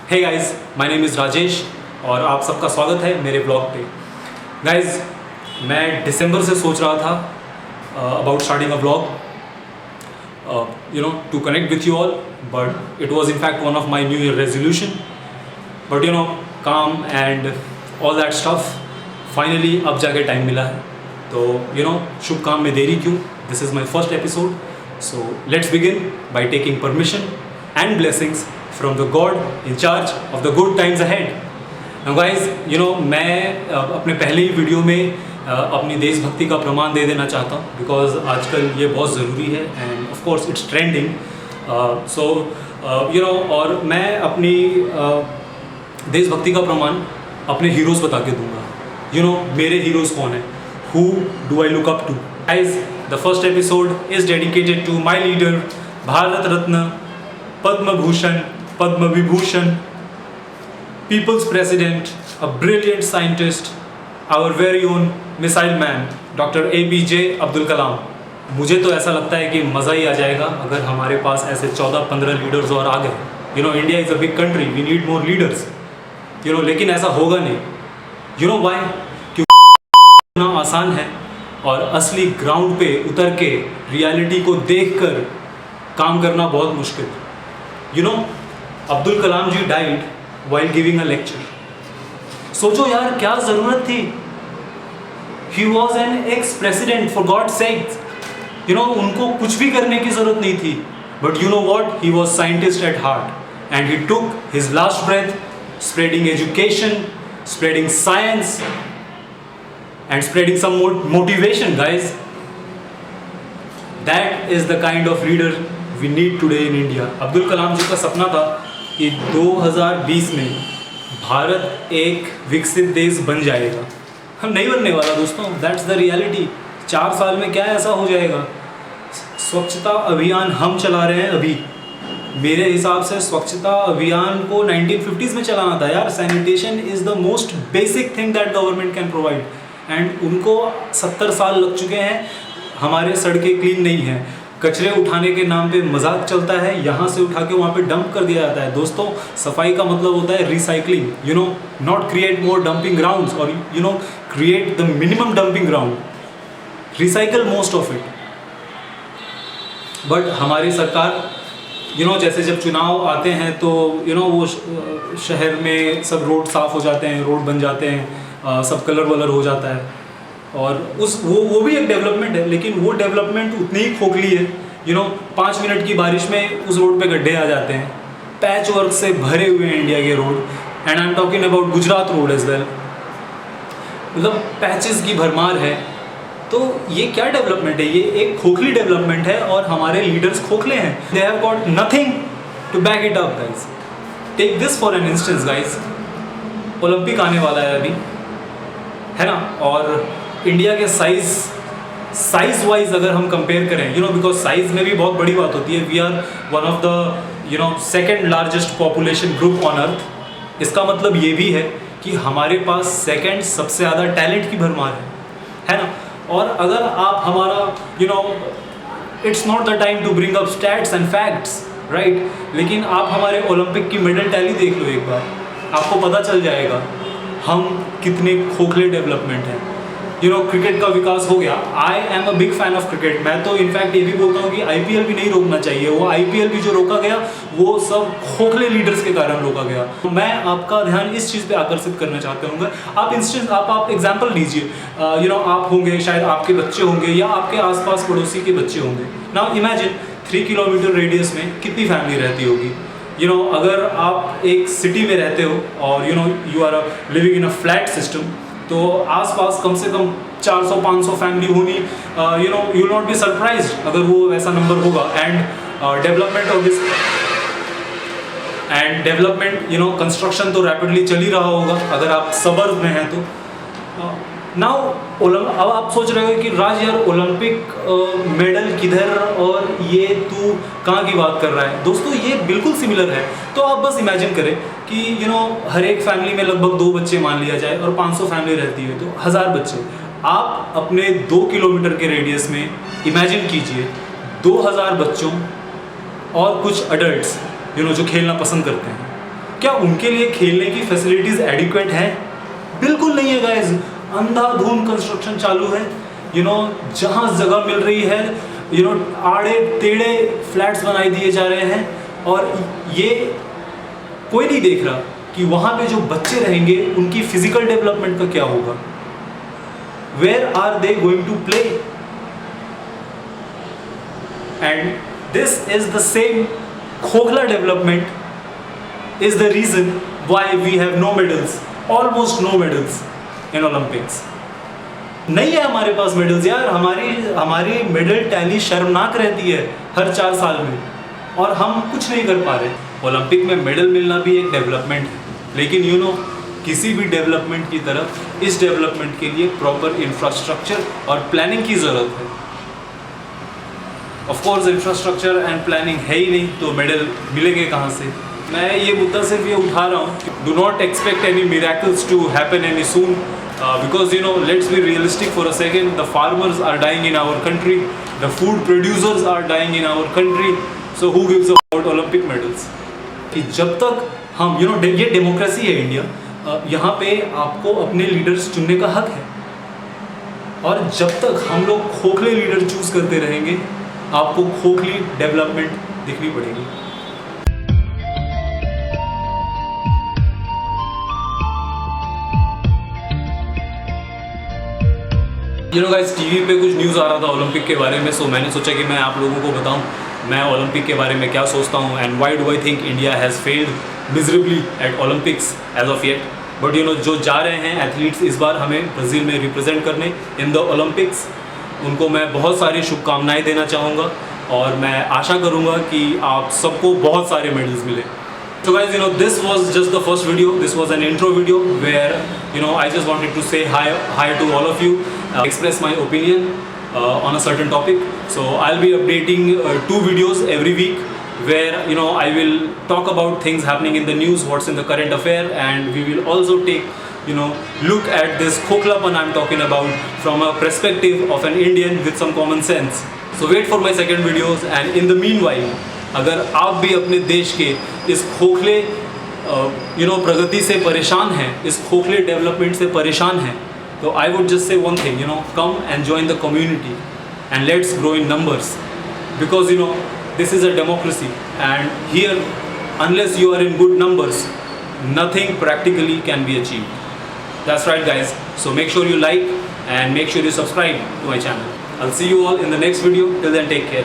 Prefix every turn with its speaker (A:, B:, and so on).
A: Hey guys, my name is Rajesh और आप सबका स्वागत है मेरे ब्लॉग पे। गाइस, मैं दिसंबर से सोच रहा था about starting a blog, to connect with you all, but it was in fact one of my new year resolution, but काम and all that stuff, finally अब जाके टाइम मिला है। तो शुभ काम में देरी क्यों। This is my first episode, so let's begin by taking permission and blessings from the God in charge of the good times ahead. Now guys, मैं अपने पहले ही वीडियो में अपनी देशभक्ति का प्रमाण दे देना चाहता हूँ, बिकॉज आजकल ये बहुत ज़रूरी है end of course it's trending. और मैं अपनी देशभक्ति का प्रमाण अपने हीरोज़ बता के दूंगा। मेरे हीरोज़ कौन है, who do I look up to? Guys, the first episode is dedicated to my leader, Bharat Ratna, Padma Bhushan, Padma Vibhushan, people's president, a brilliant scientist, our very own missile man, doctor APJ Abdul Kalam. मुझे तो ऐसा लगता है कि मज़ा ही आ जाएगा अगर हमारे पास ऐसे 14-15 लीडर्स और आ गए। India is a big country, we need more leaders. लेकिन ऐसा होगा नहीं। वाई? क्योंकि आसान है और असली ग्राउंड पे उतर के रियलिटी को देखकर काम करना बहुत मुश्किल। अब्दुल कलाम जी died while giving a lecture. सोचो यार, क्या ज़रूरत थी? He was an ex-president, for God's sake. उनको कुछ भी करने की ज़रूरत नहीं थी. But you know what? He was scientist at heart. And he took his last breath spreading education, spreading science, and spreading some motivation, guys. That is the kind of leader we need today in India. Abdul Kalam जी का सपना था कि 2020 में भारत एक विकसित देश बन जाएगा। हम नहीं बनने वाला दोस्तों, दैट्स द रियलिटी। 4 साल में क्या ऐसा हो जाएगा? स्वच्छता अभियान हम चला रहे हैं अभी। मेरे हिसाब से स्वच्छता अभियान को 1950s में चलाना था यार। Sanitation is the most basic thing that government can provide, and उनको 70 साल लग चुके हैं। हमारे सड़कें क्लीन नहीं हैं, कचरे उठाने के नाम पे मजाक चलता है, यहाँ से उठा के वहाँ पे डंप कर दिया जाता है। दोस्तों, सफाई का मतलब होता है recycling, not create more dumping grounds, और create the minimum dumping ground, recycle most of it. But हमारी सरकार, जैसे जब चुनाव आते हैं तो वो शहर में सब रोड साफ़ हो जाते हैं, रोड बन जाते हैं, सब कलर वलर हो जाता है, और वो भी एक डेवलपमेंट है। लेकिन वो डेवलपमेंट उतनी ही खोखली है। 5 मिनट की बारिश में उस रोड पे गड्ढे आ जाते हैं। पैच वर्क से भरे हुए हैं इंडिया के road, and I am talking about Gujarat road as well. मतलब पैचेस की भरमार है। तो ये क्या डेवलपमेंट है? ये एक खोखली डेवलपमेंट है, और हमारे लीडर्स खोखले हैं। They have got nothing to back it up, guys. Take this for an instance, guys. Olympic आने वाला है अभी, है ना? और इंडिया के साइज वाइज अगर हम कंपेयर करें, बिकॉज साइज में भी बहुत बड़ी बात होती है। We are one of the second largest population group on earth. इसका मतलब ये भी है कि हमारे पास सेकेंड सबसे ज़्यादा टैलेंट की भरमार है ना? और अगर आप हमारा it's not the time to bring up stats and facts, right? लेकिन आप हमारे ओलंपिक की मेडल टैली देख लो एक बार, आपको पता चल जाएगा हम कितने खोखले डेवलपमेंट हैं। क्रिकेट का विकास हो गया। I am a big fan of cricket. मैं तो इनफैक्ट ये भी बोलता हूँ कि IPL भी नहीं रोकना चाहिए। वो IPL भी जो रोका गया, वो सब खोखले लीडर्स के कारण रोका गया। तो मैं आपका ध्यान इस चीज़ पे आकर्षित करना चाहता हूँ। आप एग्जाम्पल लीजिए। आप होंगे, शायद आपके बच्चे होंगे, या आपके आसपास पड़ोसी के बच्चे होंगे। नाउ इमेजिन 3 किलोमीटर रेडियस में कितनी फैमिली रहती होगी। अगर आप एक सिटी में रहते हो और you are living in a flat system, तो आसपास कम से कम 400-500 फैमिली होनी, you will not be surprised अगर वो वैसा नंबर होगा। And development of this and development construction तो रैपिडली चल ही रहा होगा अगर आप सबर्ब में हैं तो। नाउ अब आप सोच रहे हो कि राज यार, ओलंपिक मेडल किधर, और ये तू कहाँ की बात कर रहा है? दोस्तों, ये बिल्कुल सिमिलर है। तो आप बस इमेजिन करें कि हर एक फैमिली में लगभग 2 बच्चे मान लिया जाए, और 500 फैमिली रहती है तो 1000 बच्चे। आप अपने 2 किलोमीटर के रेडियस में इमेजिन कीजिए 2000 बच्चों और कुछ अडल्ट्स जो खेलना पसंद करते हैं। क्या उनके लिए खेलने की फैसिलिटीज एडिक्वेट है? बिल्कुल नहीं है गाइस। अंधाधुंध कंस्ट्रक्शन चालू है, जहां जगह मिल रही है, आड़े टेढ़े फ्लैट्स बनाई दिए जा रहे हैं, और ये कोई नहीं देख रहा कि वहां पे जो बच्चे रहेंगे उनकी फिजिकल डेवलपमेंट का क्या होगा। Where are they going to play? And this is the same खोखला development is the reason why we have no medals, almost no medals in Olympics. नहीं है हमारे पास मेडल्स यार। हमारी मेडल टैली शर्मनाक रहती है हर 4 साल में, और हम कुछ नहीं कर पा रहे। ओलंपिक में मेडल मिलना भी एक डेवलपमेंट है, लेकिन किसी भी डेवलपमेंट की तरफ इस डेवलपमेंट के लिए प्रॉपर इंफ्रास्ट्रक्चर और प्लानिंग की ज़रूरत है। Of course infrastructure and planning है ही नहीं तो मेडल मिलेंगे कहाँ से? मैं ये मुद्दा सिर्फ ये उठा रहा हूँ, do not expect any miracles to happen any soon, because let's be realistic for a second, the farmers are dying in our country, the food producers are dying in our country, so who gives about Olympic medals? कि जब तक हम ये democracy है India, यहाँ पे आपको अपने लीडर्स चुनने का हक है, और जब तक हम लोग खोखले लीडर चूज करते रहेंगे आपको खोखली डेवलपमेंट दिखनी पड़ेगी। गाइस, टीवी पे कुछ न्यूज़ आ रहा था ओलंपिक के बारे में, सो मैंने सोचा कि मैं आप लोगों को बताऊं मैं ओलंपिक के बारे में क्या सोचता हूं, and why do I think India has failed miserably at Olympics as of yet. But जो जा रहे हैं एथलीट्स इस बार हमें ब्राज़ील में रिप्रेजेंट करने इन द ओलंपिक्स, उनको मैं बहुत सारी शुभकामनाएं देना चाहूँगा, और मैं आशा करूँगा कि आप सबको बहुत सारे मेडल्स मिले। So guys, this was just the first video. This was an intro video where, I just wanted to say hi to all of you, express my opinion on a certain topic. So I'll be updating 2 videos every week where, I will talk about things happening in the news, what's in the current affair, and we will also take, look at this khokhlapan I'm talking about from a perspective of an Indian with some common sense. So wait for my second videos, and in the meanwhile, अगर आप भी अपने देश के इस खोखले प्रगति से परेशान हैं, इस खोखले डेवलपमेंट से परेशान हैं, तो I would just say one thing, come and join the community and let's grow in numbers, because this is a democracy, and here unless you are in good numbers nothing practically can be achieved. That's right guys, so make sure you like and make sure you subscribe to my channel. I'll see you all in the next video. Till then, take care.